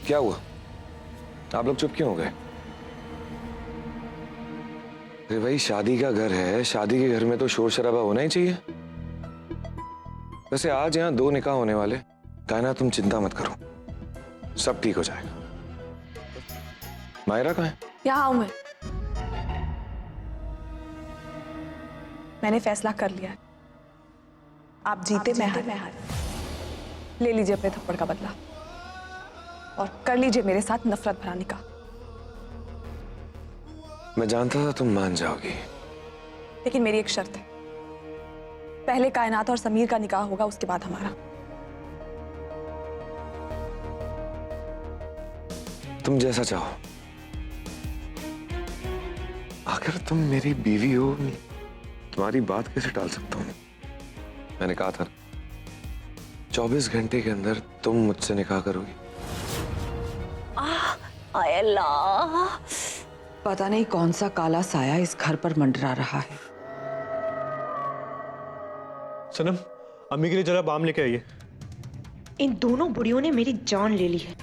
क्या हुआ? आप लोग चुप क्यों हो गए? अरे भाई, शादी का घर है, शादी के घर में तो शोर शराबा होना ही चाहिए। वैसे आज यहाँ 2 निकाह होने वाले। कायनात, तुम चिंता मत करो, सब ठीक हो जाएगा। मायरा कहाँ है? यहाँ हूं मैं। मैंने फैसला कर लिया है। आप जीते, मैं हारी। ले लीजिए अपने थप्पड़ का बदला और कर लीजिए मेरे साथ नफरत भरा निकाह। मैं जानता था तुम मान जाओगी। लेकिन मेरी एक शर्त है, पहले कायनात और समीर का निकाह होगा, उसके बाद हमारा। तुम जैसा चाहो। आखिर तुम मेरी बीवी हो, तुम्हारी बात कैसे टाल सकता हूं? मैंने कहा था 24 घंटे के अंदर तुम मुझसे निकाह करोगी। आय अल्लाह, पता नहीं कौन सा काला साया इस घर पर मंडरा रहा है। सनम, अम्मी के लिए जरा बाम लेके आइए। इन दोनों बुढ़ियों ने मेरी जान ले ली है।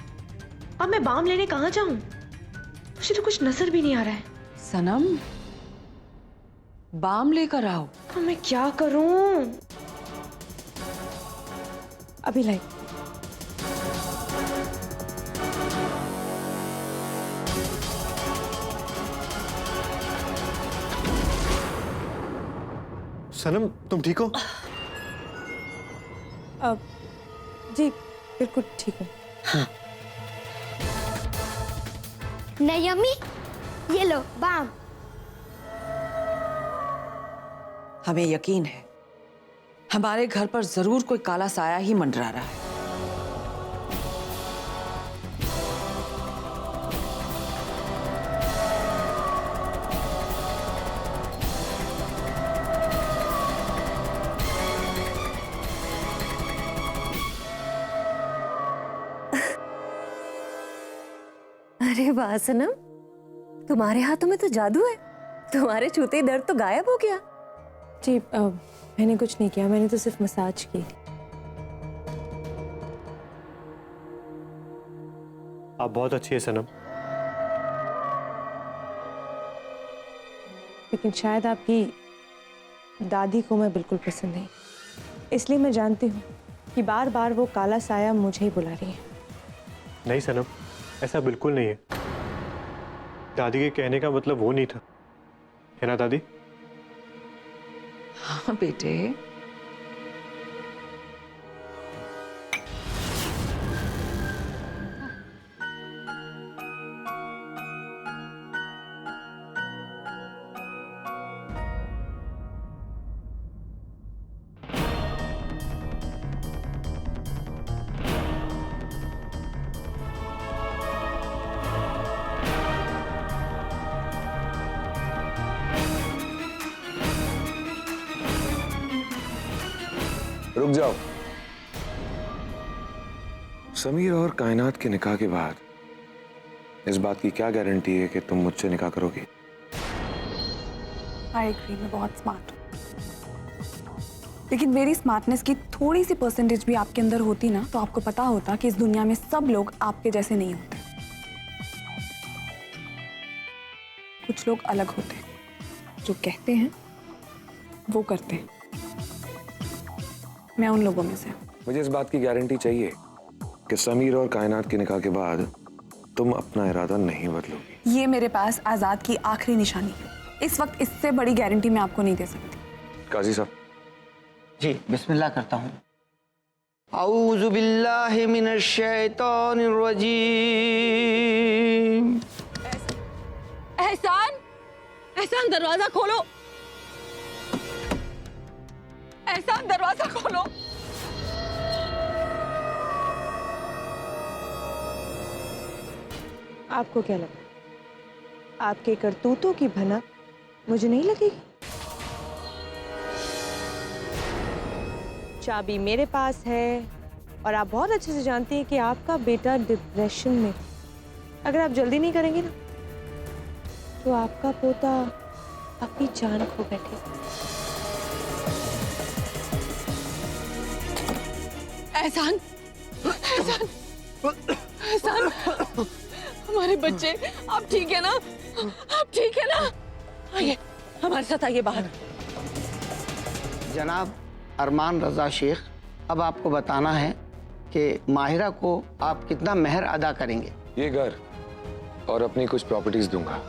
अब मैं बाम लेने कहाँ जाऊं? मुझे तो कुछ नजर भी नहीं आ रहा है। सनम, बाम लेकर आओ। अब मैं क्या करूं? अभी लाई। सनम, तुम ठीक हो? जी बिल्कुल ठीक हूँ। नहीं अम्मी, ये लो बाम। हमें यकीन है हमारे घर पर जरूर कोई काला साया ही मंडरा रहा है। अरे वाह सनम, तुम्हारे हाथों में तो जादू है। तुम्हारे छूते ही दर्द तो गायब हो गया। जी मैंने कुछ नहीं किया, मैंने तो सिर्फ मसाज की। आप बहुत अच्छी है सनम। लेकिन शायद आपकी दादी को मैं बिल्कुल पसंद नहीं, इसलिए मैं जानती हूँ कि बार बार वो काला साया मुझे ही बुला रही है। नहीं सनम, ऐसा बिल्कुल नहीं है। दादी के कहने का मतलब वो नहीं था, है ना दादी? हाँ बेटे। रुक जाओ। समीर और कायनात के निकाह के बाद इस बात की क्या गारंटी है कि तुम मुझसे निकाह करोगी? आई एग्री, मैं बहुत स्मार्ट हूँ। लेकिन मेरी स्मार्टनेस की थोड़ी सी परसेंटेज भी आपके अंदर होती ना, तो आपको पता होता कि इस दुनिया में सब लोग आपके जैसे नहीं होते। कुछ लोग अलग होते हैं, जो कहते हैं वो करते हैं। मैं उन लोगों में से। मुझे इस बात की गारंटी चाहिए कि समीर और कायनात के निकाह के बाद तुम अपना इरादा नहीं बदलोगी। ये मेरे पास आजाद की आखिरी निशानी है। इस वक्त इससे बड़ी गारंटी मैं आपको नहीं दे सकती। काजी साहब। जी बिस्मिल्लाह करता हूँ। औज़ु बिल्लाहि मिनश शैतानिर रजीम। एहसान, एहसान दरवाजा खोलो। एहसान दरवाजा खोलो। आपको क्या लगा, आपके करतूतों की भनक मुझे नहीं लगेगी? चाबी मेरे पास है और आप बहुत अच्छे से जानती हैं कि आपका बेटा डिप्रेशन में। अगर आप जल्दी नहीं करेंगे ना, तो आपका पोता अपनी जान खो बैठेगा। एहसान, एहसान, एहसान, हमारे बच्चे, आप ठीक है ना? आप ठीक है ना? आइए, हमारे साथ आइए बाहर। जनाब अरमान रजा शेख, अब आपको बताना है कि माहिरा को आप कितना मेहर अदा करेंगे। ये घर और अपनी कुछ प्रॉपर्टीज दूंगा।